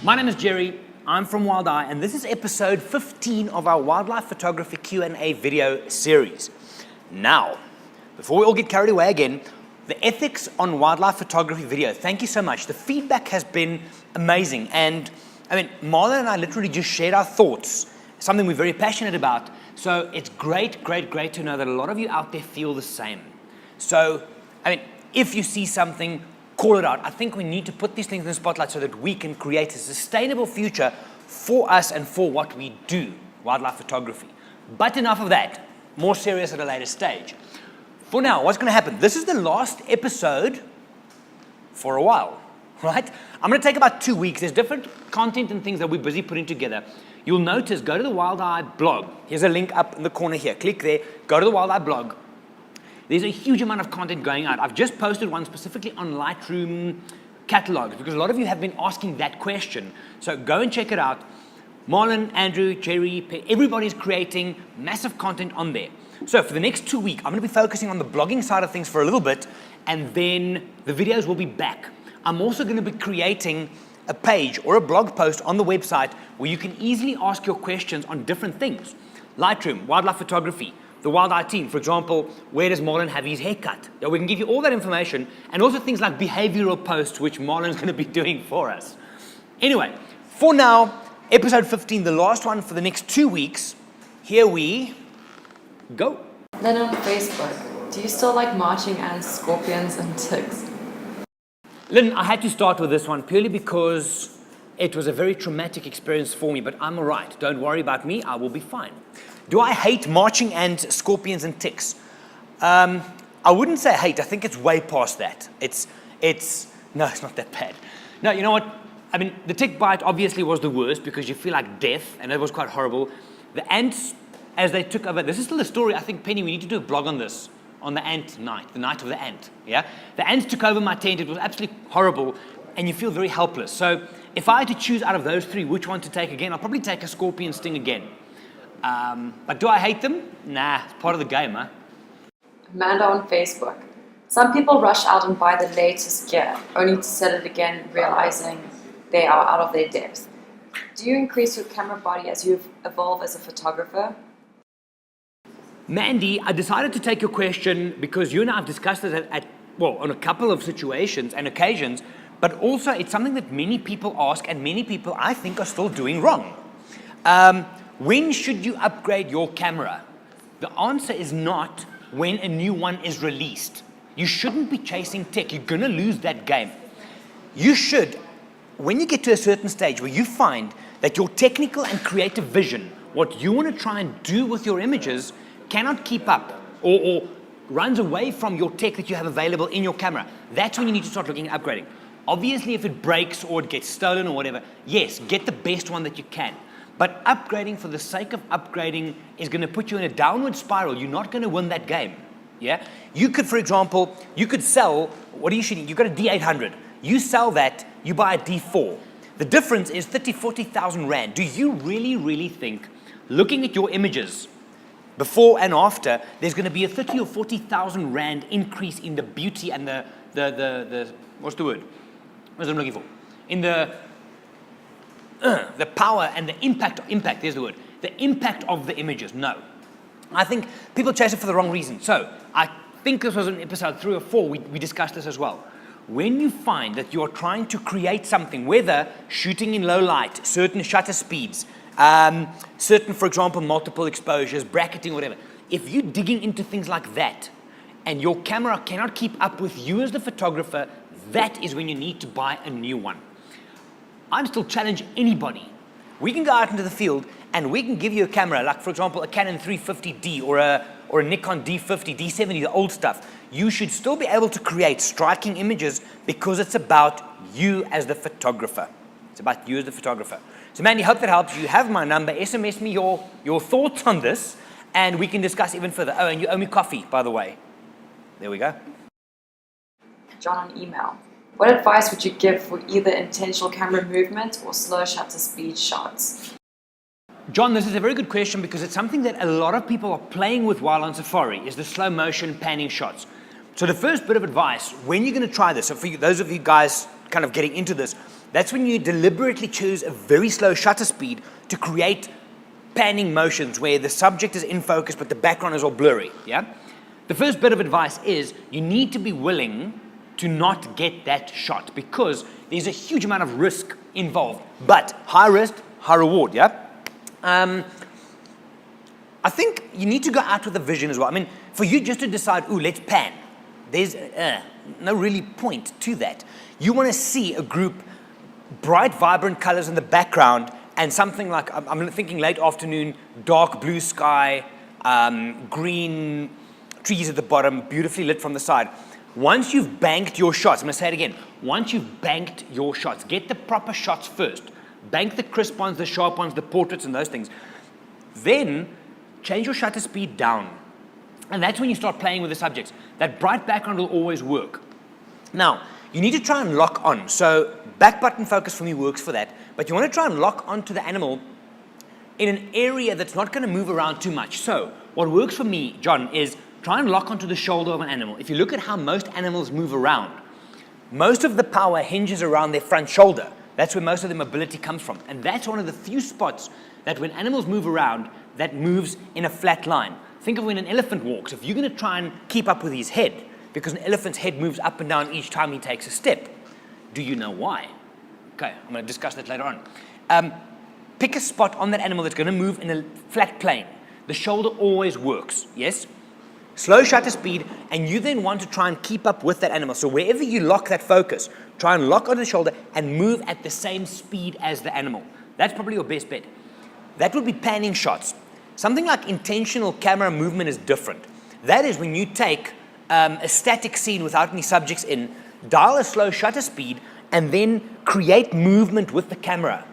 My name is Gerry, I'm from Wild Eye, and this is episode 15 of our wildlife photography Q&A video series. Now, before we all get carried away again, the ethics on wildlife photography video, thank you so much. The feedback has been amazing, and Marlon and I literally just shared our thoughts, something we're very passionate about, so it's great to know that a lot of you out there feel the same. So, if you see something, call it out. I think we need to put these things in the spotlight so that we can create a sustainable future for us and for what we do, wildlife photography. But enough of that, more serious at a later stage. For now, what's going to happen? This is the last episode for a while, right? I'm going to take about 2 weeks. There's different content and things that we're busy putting together. You'll notice, go to the Wild Eye blog. Here's a link up in the corner here. Click there, go to the Wild Eye blog. There's a huge amount of content going out. I've just posted one specifically on Lightroom catalogs because a lot of you have been asking that question. So go and check it out. Marlon, Andrew, Gerry, everybody's creating massive content on there. So for the next 2 weeks, I'm going to be focusing on the blogging side of things for a little bit, and then the videos will be back. I'm also going to be creating a page or a blog post on the website where you can easily ask your questions on different things. Lightroom, wildlife photography, the Wild Eye team, for example, where does Marlon have his haircut? Yeah, we can give you all that information, and also things like behavioral posts, which Marlon's going to be doing for us. Anyway, for now, episode 15, the last one for the next 2 weeks. Here we go. Then on Facebook, do you still like marching ants, scorpions, and ticks? Lynn, I had to start with this one purely because it was a very traumatic experience for me, but I'm all right. Don't worry about me. I will be fine. Do I hate marching ants, scorpions, and ticks? I wouldn't say hate. I think it's way past that. No, it's not that bad. No, you know what? The tick bite obviously was the worst because you feel like death, and it was quite horrible. The ants, as they took over, this is still a story. I think, Penny, we need to do a blog on this, on the ant night, the night of the ant, yeah? The ants took over my tent. It was absolutely horrible, and you feel very helpless. So if I had to choose out of those three which one to take again, I'll probably take a scorpion sting again. But do I hate them? Nah, it's part of the game, huh? Amanda on Facebook. Some people rush out and buy the latest gear, only to sell it again, realizing they are out of their depth. Do you increase your camera body as you evolve as a photographer? Mandy, I decided to take your question because you and I have discussed it on a couple of situations and occasions, but also it's something that many people ask and many people, I think, are still doing wrong. When should you upgrade your camera? The answer is not when a new one is released. You shouldn't be chasing tech. You're going to lose that game. You should, when you get to a certain stage where you find that your technical and creative vision, what you want to try and do with your images, cannot keep up or runs away from your tech that you have available in your camera, that's when you need to start looking at upgrading. Obviously, if it breaks or it gets stolen or whatever, yes, get the best one that you can. But upgrading for the sake of upgrading is going to put you in a downward spiral. You're not going to win that game. Yeah? You could, for example, sell, what are you shooting? You've got a D800. You sell that, you buy a D4. The difference is 30,000, 40,000 Rand. Do you really think, looking at your images, before and after, there's going to be a 30,000 or 40,000 Rand increase in the beauty and the what's the word? What am I looking for? In the power and the impact, there's the word. The impact of the images, no. I think people chase it for the wrong reason. So, I think this was in episode 3 or 4, we discussed this as well. When you find that you're trying to create something, whether shooting in low light, certain shutter speeds, certain, for example, multiple exposures, bracketing, whatever. If you're digging into things like that, and your camera cannot keep up with you as the photographer, that is when you need to buy a new one. I'd still challenge anybody. We can go out into the field and we can give you a camera, like for example, a Canon 350D or a Nikon D50, D70, the old stuff. You should still be able to create striking images because it's about you as the photographer. It's about you as the photographer. So Mandy, hope that helps. You have my number. SMS me your thoughts on this and we can discuss even further. Oh, and you owe me coffee, by the way. There we go. John on email. What advice would you give for either intentional camera movement or slow shutter speed shots? John, this is a very good question because it's something that a lot of people are playing with while on safari, is the slow motion panning shots. So the first bit of advice, when you're going to try this, so for you, those of you guys kind of getting into this, That's when you deliberately choose a very slow shutter speed to create panning motions where the subject is in focus but the background is all blurry, yeah? The first bit of advice is you need to be willing to not get that shot because there's a huge amount of risk involved, but high risk, high reward, yeah? I think you need to go out with a vision as well. I mean, for you just to decide, ooh, let's pan, there's no really point to that. You want to see a group, bright, vibrant colors in the background, and something like, I'm thinking late afternoon, dark blue sky, green trees at the bottom, beautifully lit from the side. Once you've banked your shots, I'm going to say it again, once you've banked your shots, get the proper shots first. Bank the crisp ones, the sharp ones, the portraits and those things. Then change your shutter speed down. And that's when you start playing with the subjects. That bright background will always work. Now, you need to try and lock on. So back button focus for me works for that. But you want to try and lock onto the animal in an area that's not going to move around too much. So what works for me, John, is try and lock onto the shoulder of an animal. If you look at how most animals move around, most of the power hinges around their front shoulder. That's where most of the mobility comes from. And that's one of the few spots that when animals move around, that moves in a flat line. Think of when an elephant walks. If you're going to try and keep up with his head, because an elephant's head moves up and down each time he takes a step, do you know why? Okay, I'm going to discuss that later on. Pick a spot on that animal that's going to move in a flat plane. The shoulder always works, yes? Slow shutter speed, and you then want to try and keep up with that animal. So wherever you lock that focus, try and lock onto the shoulder and move at the same speed as the animal. That's probably your best bet. That would be panning shots. Something like intentional camera movement is different. That is when you take a static scene without any subjects in, dial a slow shutter speed, and then create movement with the camera.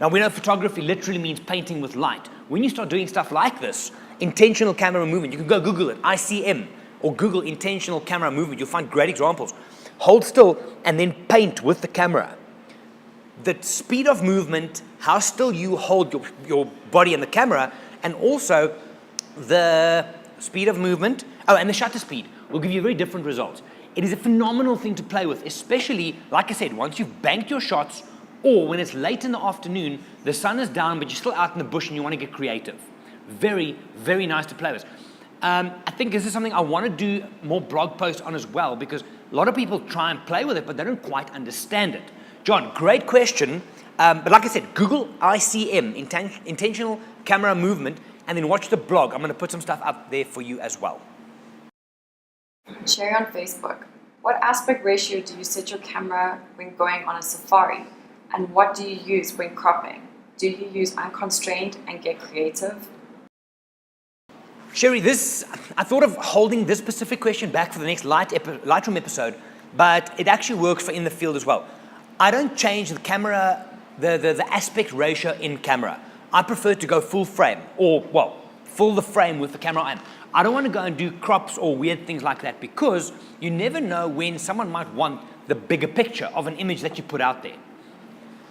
Now, we know photography literally means painting with light. When you start doing stuff like this, intentional camera movement, you can go Google it, ICM, or Google intentional camera movement. You'll find great examples. Hold still and then paint with the camera. The speed of movement, how still you hold your body and the camera, and also the speed of movement, and the shutter speed will give you a very different result. It is a phenomenal thing to play with, especially, like I said, once you've banked your shots, or when it's late in the afternoon, the sun is down, but you're still out in the bush and you want to get creative. Very, very nice to play with. I think this is something I want to do more blog posts on as well, because a lot of people try and play with it, but they don't quite understand it. John, great question. But like I said, Google ICM, intentional camera movement, and then watch the blog. I'm going to put some stuff up there for you as well. Gerry on Facebook. What aspect ratio do you set your camera when going on a safari? And what do you use when cropping? Do you use unconstrained and get creative? Gerry, I thought of holding this specific question back for the next Lightroom episode, but it actually works for in the field as well. I don't change the camera, the aspect ratio in camera. I prefer to go full frame, or, well, full the frame with the camera on. I don't want to go and do crops or weird things like that, because you never know when someone might want the bigger picture of an image that you put out there.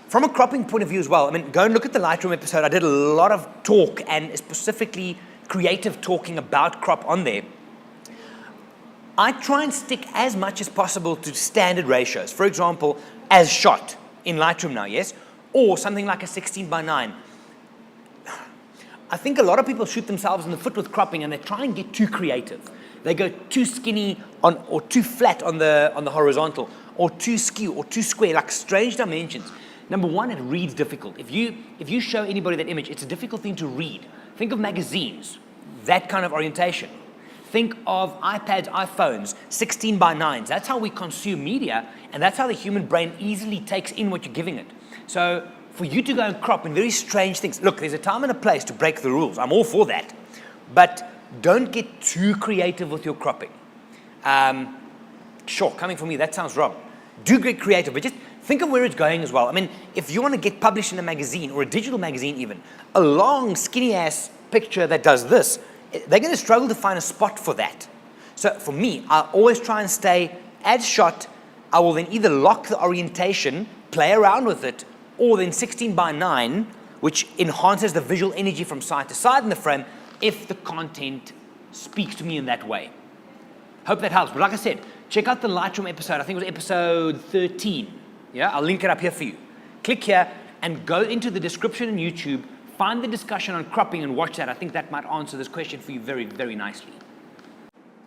From a cropping point of view as well, I mean, go and look at the Lightroom episode. I did a lot of talk, and specifically creative talking about crop on there. I try and stick as much as possible to standard ratios. For example, as shot in Lightroom now, yes? Or something like a 16:9. I think a lot of people shoot themselves in the foot with cropping, and they try and get too creative. They go too skinny or too flat on the horizontal, or too skew or too square, like strange dimensions. Number one, it reads difficult. If you show anybody that image, it's a difficult thing to read. Think of magazines, that kind of orientation. Think of iPads, iPhones, 16:9s. That's how we consume media, and that's how the human brain easily takes in what you're giving it. So for you to go and crop in very strange things, look, there's a time and a place to break the rules. I'm all for that. But don't get too creative with your cropping. Sure, coming from me, that sounds wrong. Do get creative, but just think of where it's going as well. I mean, if you want to get published in a magazine, or a digital magazine even, a long, skinny-ass picture that does this, they're going to struggle to find a spot for that. So for me, I always try and stay as shot. I will then either lock the orientation, play around with it, or then 16:9, which enhances the visual energy from side to side in the frame if the content speaks to me in that way. Hope that helps. But like I said, check out the Lightroom episode. I think it was episode 13. Yeah, I'll link it up here for you. click here and go into the description on YouTube, find the discussion on cropping and watch that. I think that might answer this question for you very, very nicely.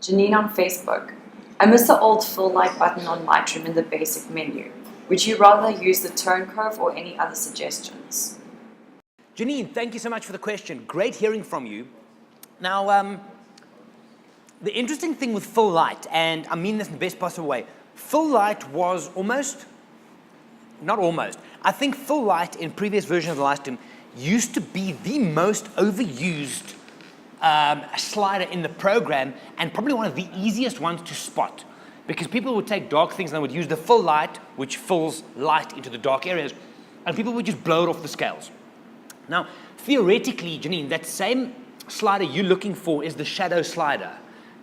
Janine on Facebook. I missed the old fill light button on Lightroom in the basic menu. Would you rather use the tone curve or any other suggestions? Janine, thank you so much for the question. Great hearing from you. Now, the interesting thing with full light, and I mean this in the best possible way, full light was I think full light in previous versions of the Lightroom used to be the most overused slider in the program, and probably one of the easiest ones to spot, because people would take dark things and they would use the full light, which fills light into the dark areas, and people would just blow it off the scales. Now, theoretically, Janine, that same slider you're looking for is the shadow slider.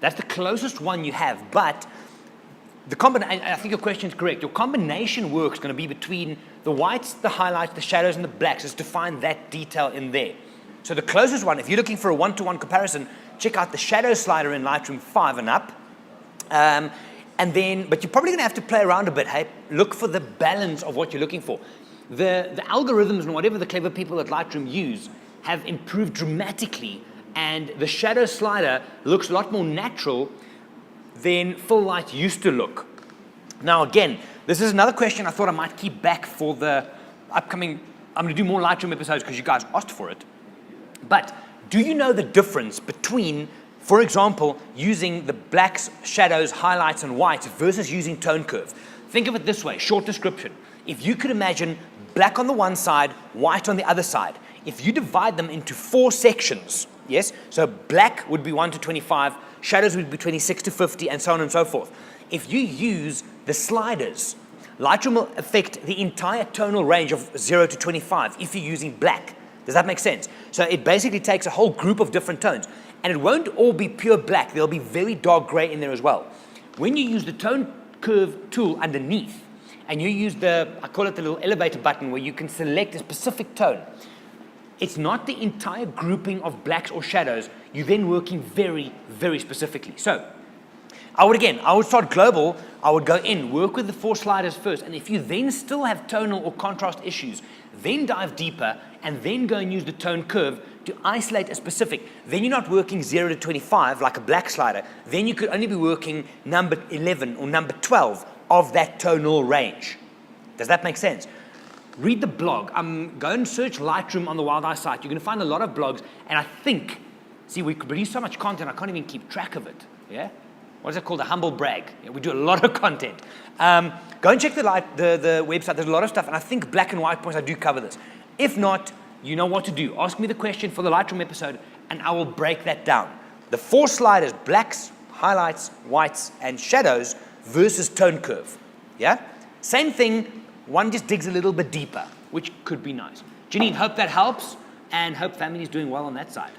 That's the closest one you have, but I think your question is correct. Your combination work is going to be between the whites, the highlights, the shadows, and the blacks, is to find that detail in there. So the closest one, if you're looking for a one-to-one comparison, check out the shadow slider in Lightroom 5 and up. But you're probably going to have to play around a bit. Hey, look for the balance of what you're looking for. The algorithms and whatever the clever people at Lightroom use have improved dramatically, and the shadow slider looks a lot more natural than full light used to look. Now again, this is another question I thought I might keep back for the upcoming, I'm going to do more Lightroom episodes because you guys asked for it. But do you know the difference between, for example, using the blacks, shadows, highlights, and whites versus using tone curve? Think of it this way, short description. If you could imagine black on the one side, white on the other side, if you divide them into 4 sections, yes, so black would be 1 to 25, shadows would be 26 to 50, and so on and so forth. If you use the sliders, Lightroom will affect the entire tonal range of 0 to 25 if you're using black. Does that make sense? So it basically takes a whole group of different tones, and it won't all be pure black. There'll be very dark gray in there as well. When you use the tone curve tool underneath, and you use I call it the little elevator button, where you can select a specific tone, it's not the entire grouping of blacks or shadows. You're then working very, very specifically. So I would start global. I would go in, work with the 4 sliders first, and if you then still have tonal or contrast issues, then dive deeper and then go and use the tone curve to isolate a specific. Then you're not working 0 to 25 like a black slider. Then you could only be working number 11 or number 12 of that tonal range. Does that make sense? Read the blog. Go and search Lightroom on the Wild Eye site. You're going to find a lot of blogs, and I think, we produce so much content, I can't even keep track of it. Yeah? What is it called? A humble brag. Yeah, we do a lot of content. Go and check the website. There's a lot of stuff, and I think black and white points, I do cover this. If not, you know what to do. Ask me the question for the Lightroom episode, and I will break that down. The 4 sliders, blacks, highlights, whites, and shadows versus tone curve. Yeah? Same thing. One just digs a little bit deeper, which could be nice. Janine, hope that helps, and hope family is doing well on that side.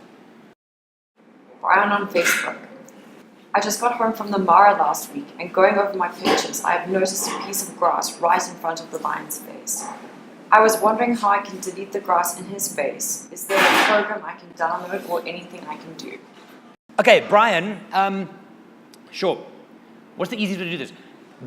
Brian on Facebook. I just got home from the Mara last week, and going over my pictures, I have noticed a piece of grass right in front of the lion's face. I was wondering how I can delete the grass in his face. Is there a program I can download or anything I can do? Okay, Brian, sure. What's the easiest way to do this?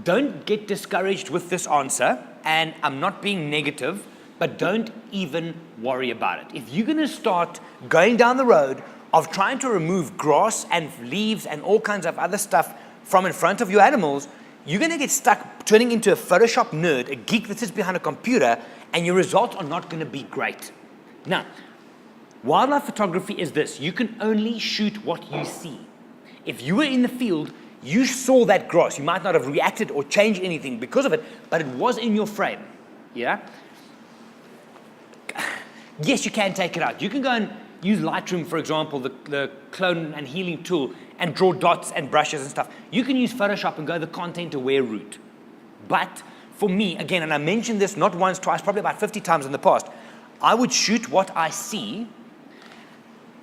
Don't get discouraged with this answer, and I'm not being negative, but don't even worry about it. If you're going to start going down the road of trying to remove grass and leaves and all kinds of other stuff from in front of your animals, you're going to get stuck turning into a Photoshop nerd, a geek that sits behind a computer, and your results are not going to be great. Now, wildlife photography is this. You can only shoot what you see. If you were in the field, you saw that grass. You might not have reacted or changed anything because of it, but it was in your frame. Yeah? Yes, you can take it out. You can go and use Lightroom, for example, the clone and healing tool, and draw dots and brushes and stuff. You can use Photoshop and go the content-aware route. But for me, again, and I mentioned this not once, twice, probably about 50 times in the past, I would shoot what I see,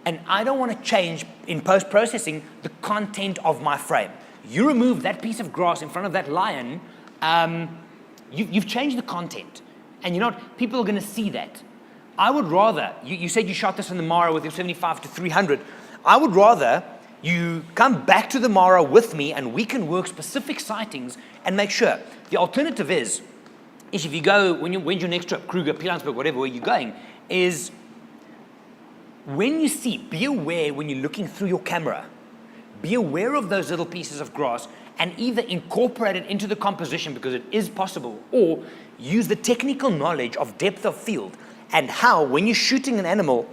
and I don't want to change, in post-processing, the content of my frame. You remove that piece of grass in front of that lion, you've changed the content. And people are going to see that. I would rather, you said you shot this in the Mara with your 75 to 300. I would rather you come back to the Mara with me and we can work specific sightings and make sure. The alternative is, is if you go, when's your next trip, Kruger, Pilansberg, whatever, where you're going, is when you see, be aware when you're looking through your camera, be aware of those little pieces of grass and either incorporate it into the composition because it is possible, or use the technical knowledge of depth of field and how, when you're shooting an animal,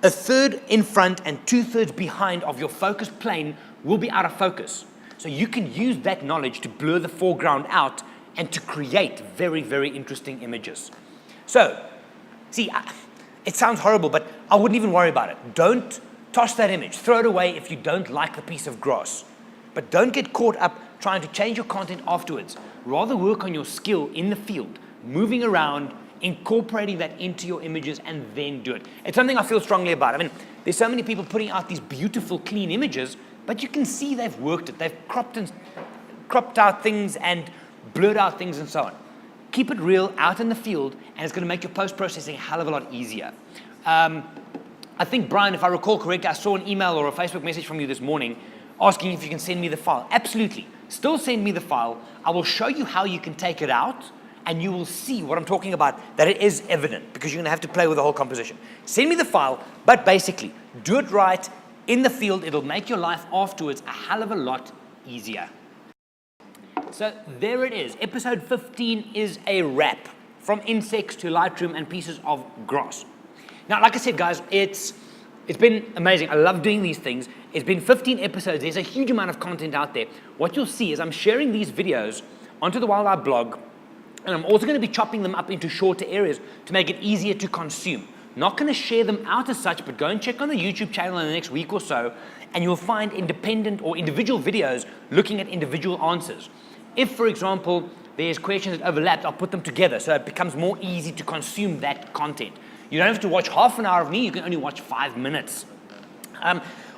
a third in front and 2/3 behind of your focus plane will be out of focus. So you can use that knowledge to blur the foreground out and to create very, very interesting images. So, see, it sounds horrible, but I wouldn't even worry about it. Don't toss that image. Throw it away if you don't like the piece of grass. But don't get caught up trying to change your content afterwards. Rather work on your skill in the field, moving around, incorporating that into your images, and then do it. It's something I feel strongly about. I mean, there's so many people putting out these beautiful, clean images, but you can see they've worked it. They've cropped out things and blurred out things and so on. Keep it real out in the field, and it's going to make your post-processing a hell of a lot easier. I think, Brian, if I recall correctly, I saw an email or a Facebook message from you this morning asking if you can send me the file. Absolutely. Still send me the file. I will show you how you can take it out, and you will see what I'm talking about, that it is evident, because you're going to have to play with the whole composition. Send me the file, but basically, do it right in the field. It'll make your life afterwards a hell of a lot easier. So there it is. Episode 15 is a wrap, from insects to Lightroom and pieces of grass. Now, like I said, guys, it's been amazing. I love doing these things. It's been 15 episodes. There's a huge amount of content out there. What you'll see is I'm sharing these videos onto the Wildlife blog, and I'm also going to be chopping them up into shorter areas to make it easier to consume. Not going to share them out as such, but go and check on the YouTube channel in the next week or so, and you'll find independent or individual videos looking at individual answers. If, for example, there's questions that overlap, I'll put them together so it becomes more easy to consume that content. You don't have to watch half an hour of me, you can only watch 5 minutes.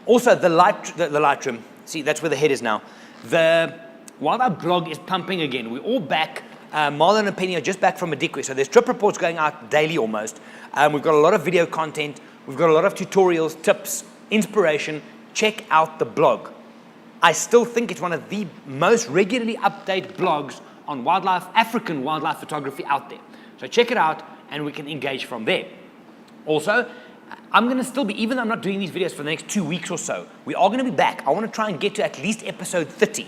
Also, the Lightroom, see, that's where the head is now. The Wildlife blog is pumping again. We're all back. Marlon and Penny are just back from Madikwe, so there's trip reports going out daily almost. We've got a lot of video content. We've got a lot of tutorials, tips, inspiration. Check out the blog. I still think it's one of the most regularly updated blogs on wildlife, African wildlife photography out there. So check it out, and we can engage from there. Also, I'm going to still be, even though I'm not doing these videos for the next 2 weeks or so, we are going to be back. I want to try and get to at least episode 30.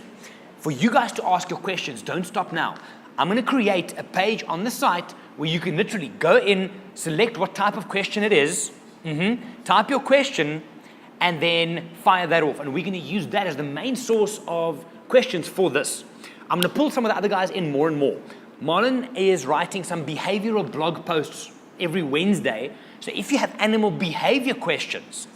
For you guys to ask your questions, don't stop now. I'm going to create a page on the site where you can literally go in, select what type of question it is, type your question, and then fire that off. And we're going to use that as the main source of questions for this. I'm going to pull some of the other guys in more and more. Marlon is writing some behavioral blog posts every Wednesday. So if you have animal behavior questions,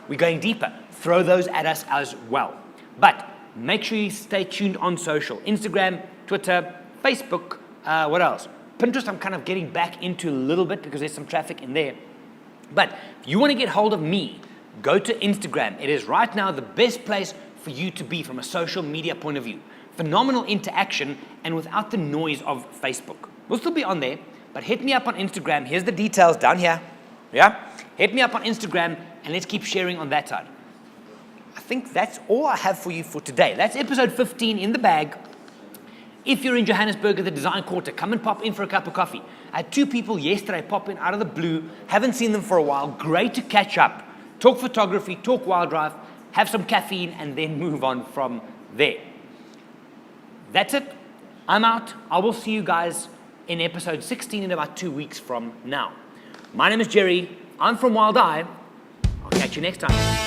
we're going deeper. Throw those at us as well. But make sure you stay tuned on social. Instagram, Twitter, Facebook, what else? Pinterest, I'm kind of getting back into a little bit because there's some traffic in there. But if you want to get hold of me, go to Instagram. It is right now the best place for you to be from a social media point of view. Phenomenal interaction and without the noise of Facebook. We'll still be on there, but hit me up on Instagram. Here's the details down here. Yeah? Hit me up on Instagram and let's keep sharing on that side. I think that's all I have for you for today. That's episode 15 in the bag. If you're in Johannesburg at the Design Quarter, come and pop in for a cup of coffee. I had 2 people yesterday pop in out of the blue. Haven't seen them for a while. Great to catch up. Talk photography, talk wildlife, have some caffeine, and then move on from there. That's it. I'm out. I will see you guys in episode 16 in about 2 weeks from now. My name is Gerry. I'm from Wild Eye. I'll catch you next time.